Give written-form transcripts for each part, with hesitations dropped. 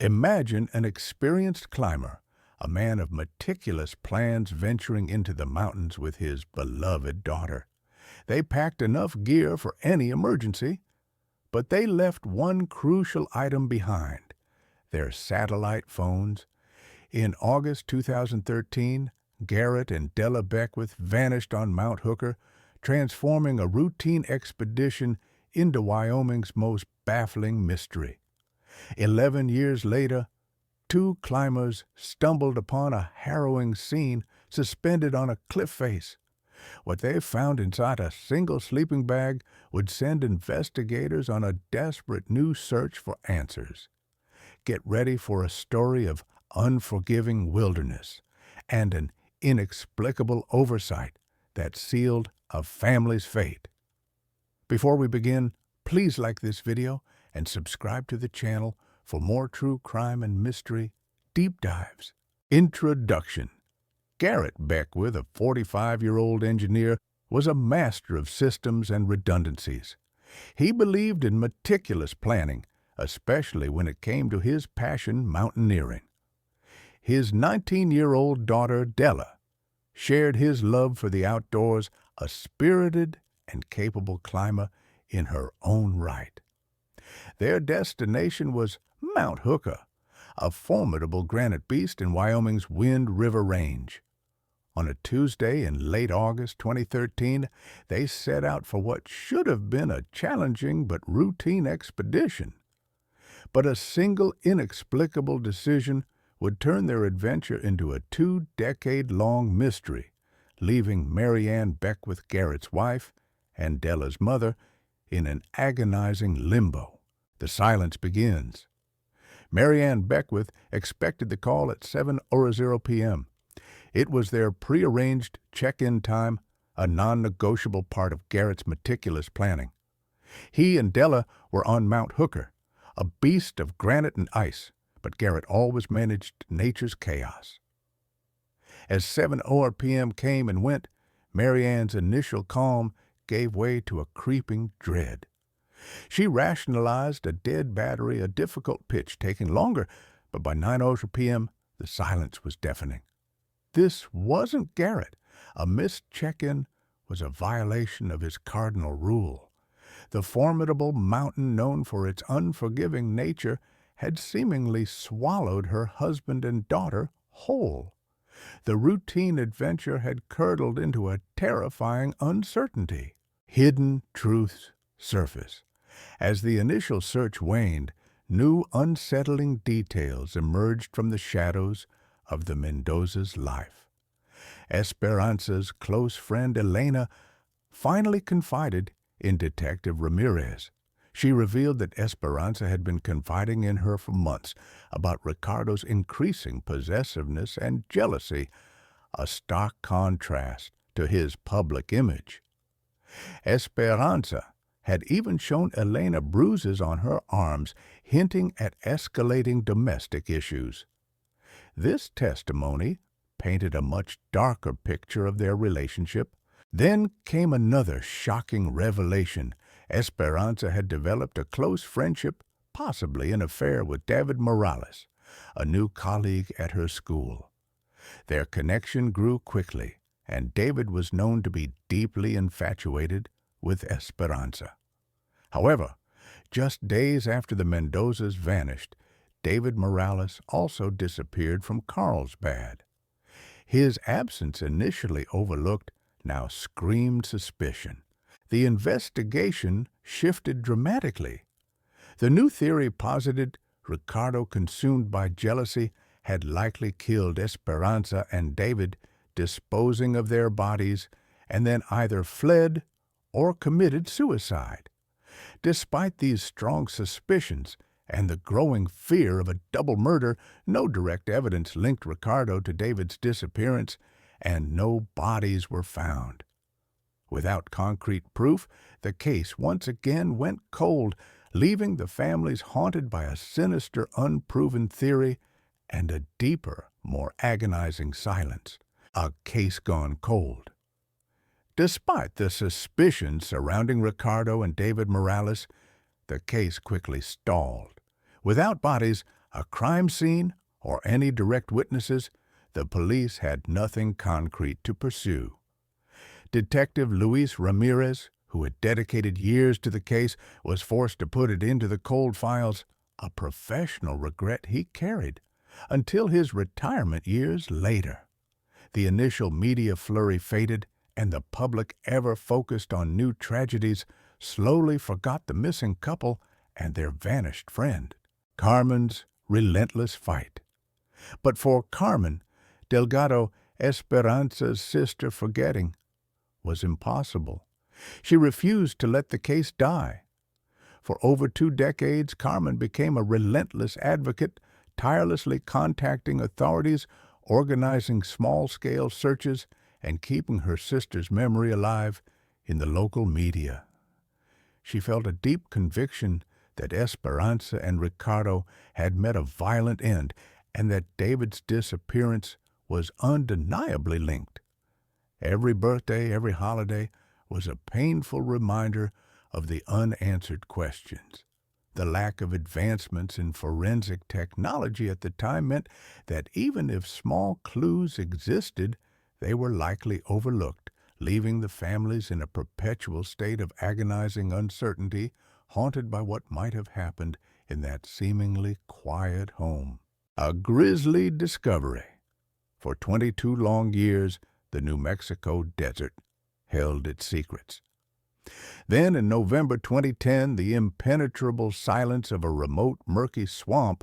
Imagine an experienced climber, a man of meticulous plans venturing into the mountains with his beloved daughter. They packed enough gear for any emergency, but they left one crucial item behind: their satellite phones. In August 2013, Garrett and Della Beckwith vanished on Mount Hooker, transforming a routine expedition into Wyoming's most baffling mystery. 11 years later, two climbers stumbled upon a harrowing scene suspended on a cliff face. What they found inside a single sleeping bag would send investigators on a desperate new search for answers. Get ready for a story of unforgiving wilderness and an inexplicable oversight that sealed a family's fate. Before we begin, please like this video and subscribe to the channel for more true crime and mystery deep dives. Introduction. Garrett Beckwith, a 45-year-old engineer, was a master of systems and redundancies. He believed in meticulous planning, especially when it came to his passion, mountaineering. His 19-year-old daughter, Della, shared his love for the outdoors, a spirited and capable climber in her own right. Their destination was Mount Hooker, a formidable granite beast in Wyoming's Wind River Range. On a Tuesday in late August 2013, they set out for what should have been a challenging but routine expedition. But a single inexplicable decision would turn their adventure into a 2-decade-long mystery, leaving Mary Ann Beckwith, Garrett's wife, and Della's mother in an agonizing limbo. The silence begins. Mary Ann Beckwith expected the call at 7:00 p.m. It was their prearranged check-in time, a non-negotiable part of Garrett's meticulous planning. He and Della were on Mount Hooker, a beast of granite and ice, but Garrett always managed nature's chaos. As 7:00 p.m. came and went, Mary Ann's initial calm gave way to a creeping dread. She rationalized a dead battery, a difficult pitch taking longer, but by 9:00 p.m. the silence was deafening. This wasn't Garrett. A missed check-in was a violation of his cardinal rule. The formidable mountain known for its unforgiving nature had seemingly swallowed her husband and daughter whole. The routine adventure had curdled into a terrifying uncertainty. Hidden truths surfaced. As the initial search waned, new unsettling details emerged from the shadows of the Mendoza's life. Esperanza's close friend Elena finally confided in Detective Ramirez. She revealed that Esperanza had been confiding in her for months about Ricardo's increasing possessiveness and jealousy, a stark contrast to his public image. Esperanza had even shown Elena bruises on her arms, hinting at escalating domestic issues. This testimony painted a much darker picture of their relationship. Then came another shocking revelation. Esperanza had developed a close friendship, possibly an affair, with David Morales, a new colleague at her school. Their connection grew quickly, and David was known to be deeply infatuated with Esperanza. However, just days after the Mendozas vanished, David Morales also disappeared from Carlsbad. His absence, initially overlooked, now screamed suspicion. The investigation shifted dramatically. The new theory posited Ricardo, consumed by jealousy, had likely killed Esperanza and David, disposing of their bodies, and then either fled or committed suicide. Despite these strong suspicions and the growing fear of a double murder, no direct evidence linked Ricardo to David's disappearance, and no bodies were found. Without concrete proof, the case once again went cold, leaving the families haunted by a sinister, unproven theory and a deeper, more agonizing silence. A case gone cold. Despite the suspicions surrounding Ricardo and David Morales, the case quickly stalled. Without bodies, a crime scene, or any direct witnesses, the police had nothing concrete to pursue. Detective Luis Ramirez, who had dedicated years to the case, was forced to put it into the cold files, a professional regret he carried, until his retirement years later. The initial media flurry faded, and the public, ever focused on new tragedies, slowly forgot the missing couple and their vanished friend. Carmen's relentless fight. But for Carmen, Delgado Esperanza's sister, forgetting was impossible. She refused to let the case die. For over 2 decades, Carmen became a relentless advocate, tirelessly contacting authorities, organizing small-scale searches, and keeping her sister's memory alive in the local media. She felt a deep conviction that Esperanza and Ricardo had met a violent end, and that David's disappearance was undeniably linked. Every birthday, every holiday was a painful reminder of the unanswered questions. The lack of advancements in forensic technology at the time meant that even if small clues existed, they were likely overlooked, leaving the families in a perpetual state of agonizing uncertainty, haunted by what might have happened in that seemingly quiet home. A grisly discovery. For 22 long years, the New Mexico desert held its secrets. Then, in November 2010, the impenetrable silence of a remote, murky swamp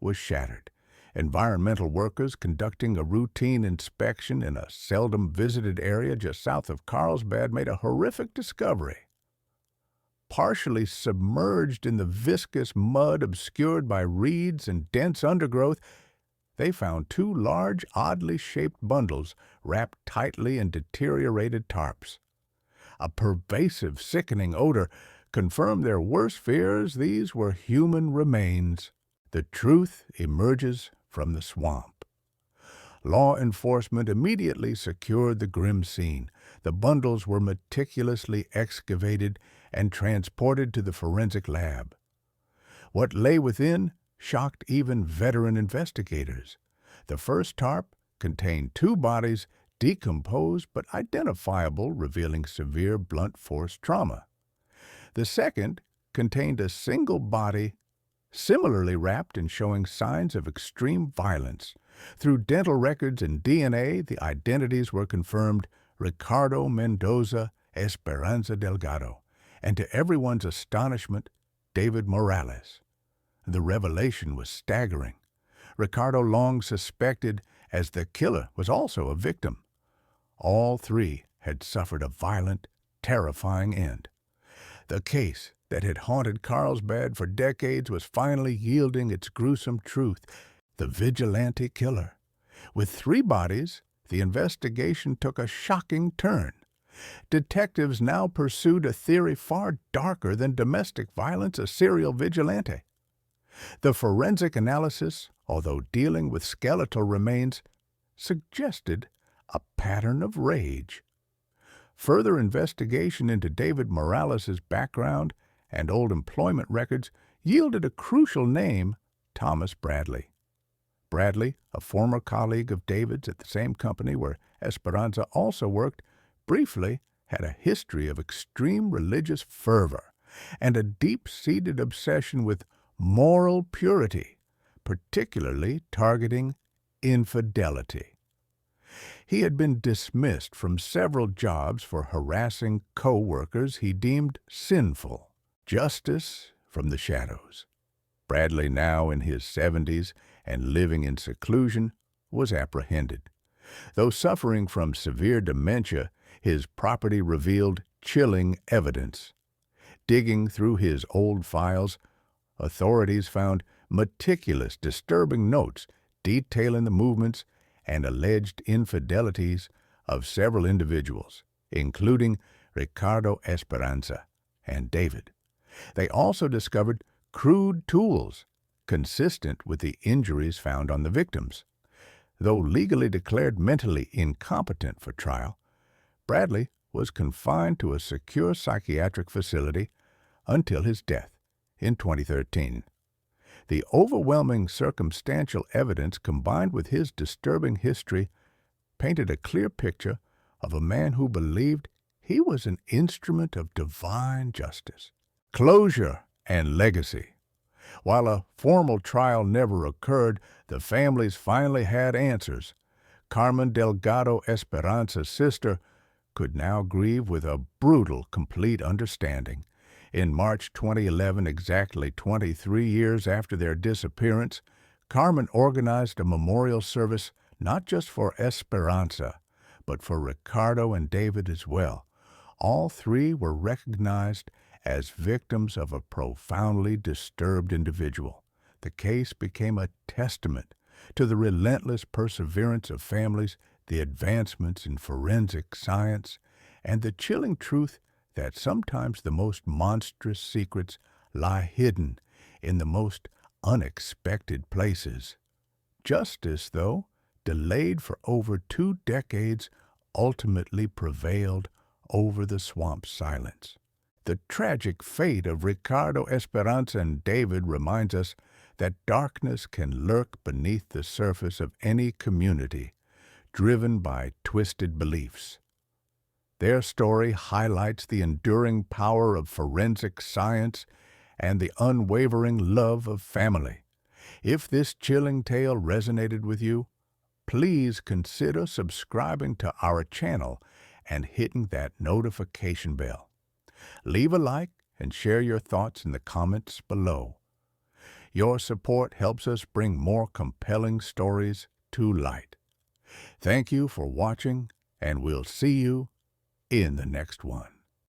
was shattered. Environmental workers conducting a routine inspection in a seldom visited area just south of Carlsbad made a horrific discovery. Partially submerged in the viscous mud obscured by reeds and dense undergrowth, they found 2 large, oddly shaped bundles wrapped tightly in deteriorated tarps. A pervasive, sickening odor confirmed their worst fears. These were human remains. The truth emerges from the swamp. Law enforcement immediately secured the grim scene. The bundles were meticulously excavated and transported to the forensic lab. What lay within shocked even veteran investigators. The first tarp contained 2 bodies, decomposed but identifiable, revealing severe blunt force trauma. The second contained a single body, similarly wrapped and showing signs of extreme violence. Through dental records and DNA, the identities were confirmed: Ricardo Mendoza, Esperanza Delgado, and to everyone's astonishment, David Morales. The revelation was staggering. Ricardo, long suspected as the killer, was also a victim. All 3 had suffered a violent, terrifying end. The case that had haunted Carlsbad for decades was finally yielding its gruesome truth: the vigilante killer. With 3 bodies, the investigation took a shocking turn. Detectives now pursued a theory far darker than domestic violence: a serial vigilante. The forensic analysis, although dealing with skeletal remains, suggested a pattern of rage. Further investigation into David Morales' background and old employment records yielded a crucial name: Thomas Bradley. Bradley, a former colleague of David's at the same company where Esperanza also worked, briefly had a history of extreme religious fervor and a deep-seated obsession with moral purity, particularly targeting infidelity. He had been dismissed from several jobs for harassing co-workers he deemed sinful. Justice from the shadows. Bradley, now in his 70s and living in seclusion, was apprehended. Though suffering from severe dementia, his property revealed chilling evidence. Digging through his old files, authorities found meticulous, disturbing notes detailing the movements and alleged infidelities of several individuals, including Ricardo Esperanza and David. They also discovered crude tools consistent with the injuries found on the victims. Though legally declared mentally incompetent for trial, Bradley was confined to a secure psychiatric facility until his death in 2013. The overwhelming circumstantial evidence combined with his disturbing history painted a clear picture of a man who believed he was an instrument of divine justice. Closure and legacy. While a formal trial never occurred, the families finally had answers. Carmen Delgado Esperanza's sister could now grieve with a brutal, complete understanding. In March 2011, exactly 23 years after their disappearance, Carmen organized a memorial service not just for Esperanza, but for Ricardo and David as well. All three were recognized as victims of a profoundly disturbed individual. The case became a testament to the relentless perseverance of families, the advancements in forensic science, and the chilling truth that sometimes the most monstrous secrets lie hidden in the most unexpected places. Justice, though, delayed for over 2 decades, ultimately prevailed over the swamp's silence. The tragic fate of Ricardo Esperanza and David reminds us that darkness can lurk beneath the surface of any community, driven by twisted beliefs. Their story highlights the enduring power of forensic science and the unwavering love of family. If this chilling tale resonated with you, please consider subscribing to our channel and hitting that notification bell. Leave a like and share your thoughts in the comments below. Your support helps us bring more compelling stories to light. Thank you for watching, and we'll see you in the next one.